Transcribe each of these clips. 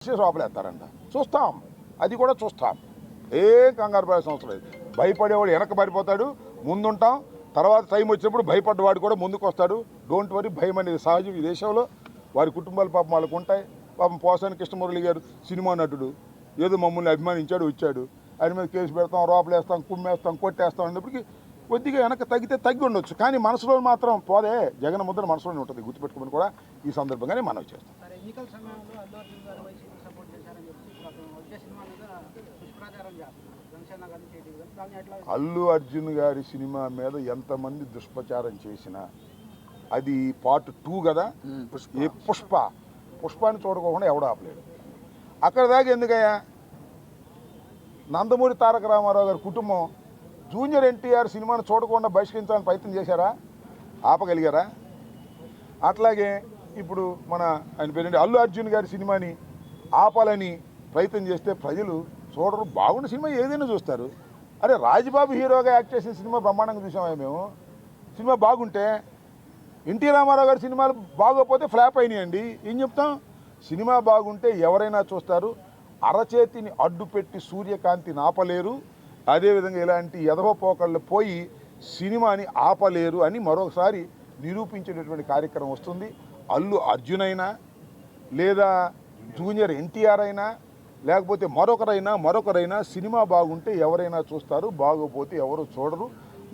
లోపలేస్తారంట. చూస్తాం, అది కూడా చూస్తాం. ఏం కంగారు పడాల్సిన అవసరం లేదు. భయపడేవాడు వెనక పడిపోతాడు, ముందుంటాం. తర్వాత టైం వచ్చినప్పుడు భయపడ్డవాడు కూడా ముందుకు వస్తాడు. Don't worry. భయం అనేది సహజం ఈ దేశంలో. వారి కుటుంబాలు పాపం వాళ్ళకు ఉంటాయి. పాపం పోసాని కృష్ణమురళి గారు సినిమా నటుడు, ఏదో మమ్మల్ని అభిమానించాడు, వచ్చాడు. ఆయన మీద కేసు పెడతాం, రోపలేస్తాం, కుమ్మేస్తాం, కొట్టేస్తాం అన్నప్పటికీ కొద్దిగా వెనక తగ్గితే తగ్గి ఉండొచ్చు. కానీ మనసులో మాత్రం పోదే. జగన్ ముద్ర మనసులోనే ఉంటుంది. గుర్తుపెట్టుకోమని కూడా ఈ సందర్భంగానే మనం చేస్తాం. అల్లు అర్జున్ గారి సినిమా మీద ఎంతమంది దుష్ప్రచారం చేసినా అది పార్ట్ 2 కదా. ఏ పుష్పాన్ని చూడకోకుండా ఎవడ ఆపలేడు. అక్కడ దాకా ఎందుకయ్యా? నందమూరి తారక రామారావు గారి కుటుంబం జూనియర్ ఎన్టీఆర్ సినిమాను చూడకుండా బహిష్కరించాలని ప్రయత్నం చేశారా? ఆపగలిగారా? అట్లాగే ఇప్పుడు ఆయన పేరేంటి అల్లు అర్జున్ గారి సినిమాని ఆపాలని ప్రయత్నం చేస్తే ప్రజలు చూడరు. బాగున్న సినిమా ఏదైనా చూస్తారు. అరే రాజ్బాబు హీరోగా యాక్ట్ చేసిన సినిమా బ్రహ్మాండంగా చూసామా మేము? సినిమా బాగుంటే. ఎన్టీ రామారావు గారి సినిమాలు బాగోకపోతే ఫ్లాప్ అయినాయండి. ఏం చెప్తాం? సినిమా బాగుంటే ఎవరైనా చూస్తారు. అరచేతిని అడ్డుపెట్టి సూర్యకాంతిని ఆపలేరు. అదేవిధంగా ఇలాంటి ఎదవపోకళ్ళు పోయి సినిమాని ఆపలేరు అని మరొకసారి నిరూపించేటటువంటి కార్యక్రమం వస్తుంది. అల్లు అర్జున్ అయినా, లేదా జూనియర్ ఎన్టీఆర్ అయినా, లేకపోతే మరొకరైనా సినిమా బాగుంటే ఎవరైనా చూస్తారు, బాగోపోతే ఎవరు చూడరు.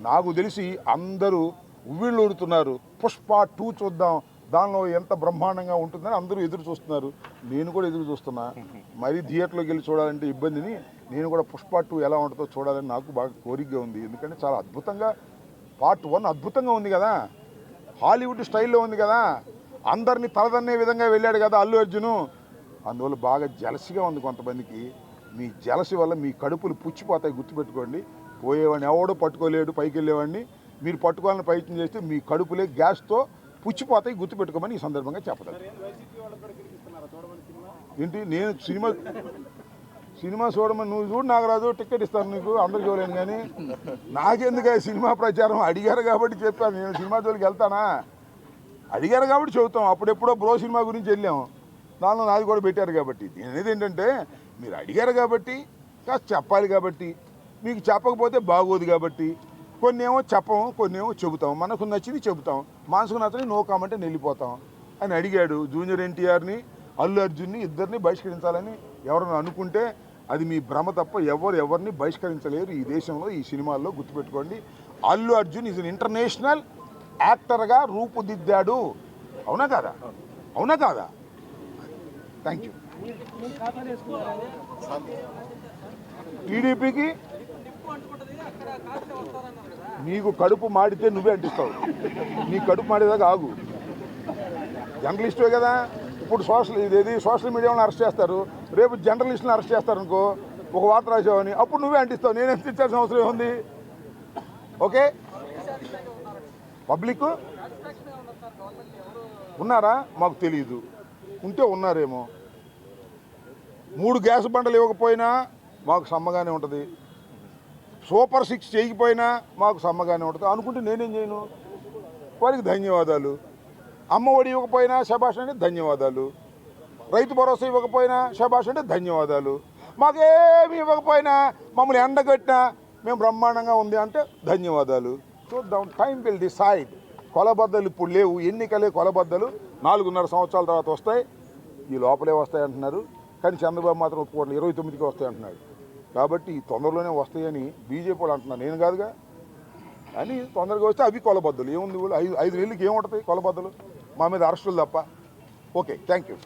నాకు తెలిసి అందరూ ఉవ్విళ్ళూరుతున్నారు. పుష్ప 2 చూద్దాం, దానిలో ఎంత బ్రహ్మాండంగా ఉంటుందని అందరూ ఎదురు చూస్తున్నారు. నేను కూడా ఎదురు చూస్తున్నా. మరీ థియేటర్లోకి వెళ్ళి చూడాలంటే ఇబ్బందిని నేను కూడా పుష్ప 2 ఎలా ఉంటుందో చూడాలని నాకు బాగా కోరికగా ఉంది. ఎందుకంటే చాలా అద్భుతంగా పార్ట్ 1 అద్భుతంగా ఉంది కదా, హాలీవుడ్ స్టైల్లో ఉంది కదా, అందరినీ తలదన్నే విధంగా వెళ్ళాడు కదా అల్లు అర్జును. అందువల్ల బాగా జలసిగా ఉంది కొంతమందికి. మీ జలసి వల్ల మీ కడుపులు పుచ్చిపోతాయి. గుర్తుపెట్టుకోండి. పోయేవాడిని ఎవడో పట్టుకోలేడు, పైకి వెళ్ళేవాడిని. మీరు పట్టుకోవాలని ప్రయత్నం చేస్తే మీ కడుపులే గ్యాస్తో పుచ్చిపోతాయి. గుర్తుపెట్టుకోమని ఈ సందర్భంగా చెప్పదు. ఏంటి నేను సినిమా చూడమని నువ్వు చూడు నాగరాజు, టికెట్ ఇస్తాను నీకు, అందరు చూడలేను. కానీ నాకెందుకు సినిమా ప్రచారం? అడిగారు కాబట్టి చెప్పాను. నేను సినిమా జోలికి వెళ్తానా? అడిగారు కాబట్టి చెబుతాం. అప్పుడెప్పుడో బ్రో సినిమా గురించి వెళ్ళాము, దానిలో నాది కూడా పెట్టారు కాబట్టి. నేను అనేది ఏంటంటే మీరు అడిగారు కాబట్టి కాస్త చెప్పాలి కాబట్టి. మీకు చెప్పకపోతే బాగోదు కాబట్టి కొన్ని ఏమో చెప్పము, కొన్ని ఏమో చెబుతాం. మనకు నచ్చింది చెబుతాం, మనసుకు నచ్చని నో కామెంట్ అని వెళ్ళిపోతాం. అని అడిగాడు. జూనియర్ ఎన్టీఆర్ని, అల్లు అర్జున్ని ఇద్దరిని బహిష్కరించాలని ఎవరైనా అనుకుంటే అది మీ భ్రమ తప్ప ఎవరిని బహిష్కరించలేరు ఈ దేశంలో, ఈ సినిమాల్లో. గుర్తుపెట్టుకోండి. Allu Arjun is an international యాక్టర్గా రూపుదిద్దాడు. అవునా కాదా? అవునా కాదా? Thank you. టీడీపీకి నీకు కడుపు మాడితే నువ్వే అంటిస్తావు. నీ కడుపు మాడేదాకా ఆగు. జర్నలిస్టువే కదా. ఇప్పుడు సోషల్ మీడియాలో అరెస్ట్ చేస్తారు, రేపు జర్నలిస్టులను అరెస్ట్ చేస్తారు అనుకో, ఒక వార్త రాసావని, అప్పుడు నువ్వే అంటిస్తావు. నేనేం తెచ్చాల్సిన అవసరం ఏముంది? ఓకే. పబ్లిక్ ఉన్నారా? మాకు తెలియదు. ఉంటే ఉన్నారేమో. 3 గ్యాస్ బండలు ఇవ్వకపోయినా మాకు సమ్మగానే ఉంటుంది. సూపర్ 6 చేయకపోయినా మాకు సమ్మగానే ఉంటుంది. అనుకుంటే నేనేం చేయను? వారికి ధన్యవాదాలు. అమ్మ ఒడి ఇవ్వకపోయినా శభాష్ అంటే ధన్యవాదాలు. రైతు భరోసా ఇవ్వకపోయినా శభాష్ అంటే ధన్యవాదాలు. మాకేమి ఇవ్వకపోయినా మమ్మల్ని ఎండగట్టినా మేము బ్రహ్మాండంగా ఉంది అంటే ధన్యవాదాలు. చూద్దాం, టైం విల్ డిసైడ్. కొలబద్దలు ఇప్పుడు లేవు. ఎన్నికలే కొలబద్దలు 4.5 సంవత్సరాల తర్వాత వస్తాయి. ఈ లోపలే వస్తాయి అంటున్నారు. కానీ చంద్రబాబు మాత్రం ఒప్పుకోవట్లేదు. 29కి వస్తాయి అంటున్నాడు. కాబట్టి తొందరలోనే వస్తాయని బీజేపీ వాళ్ళు అంటున్నారు, నేను కాదుగా. అని తొందరగా వస్తే అవి కొలబద్దలు. ఏముంది? 5 నెలలకి ఏముంటుంది కొలబద్దలు? మా మీద అరెస్టులు తప్ప. Okay, thank you.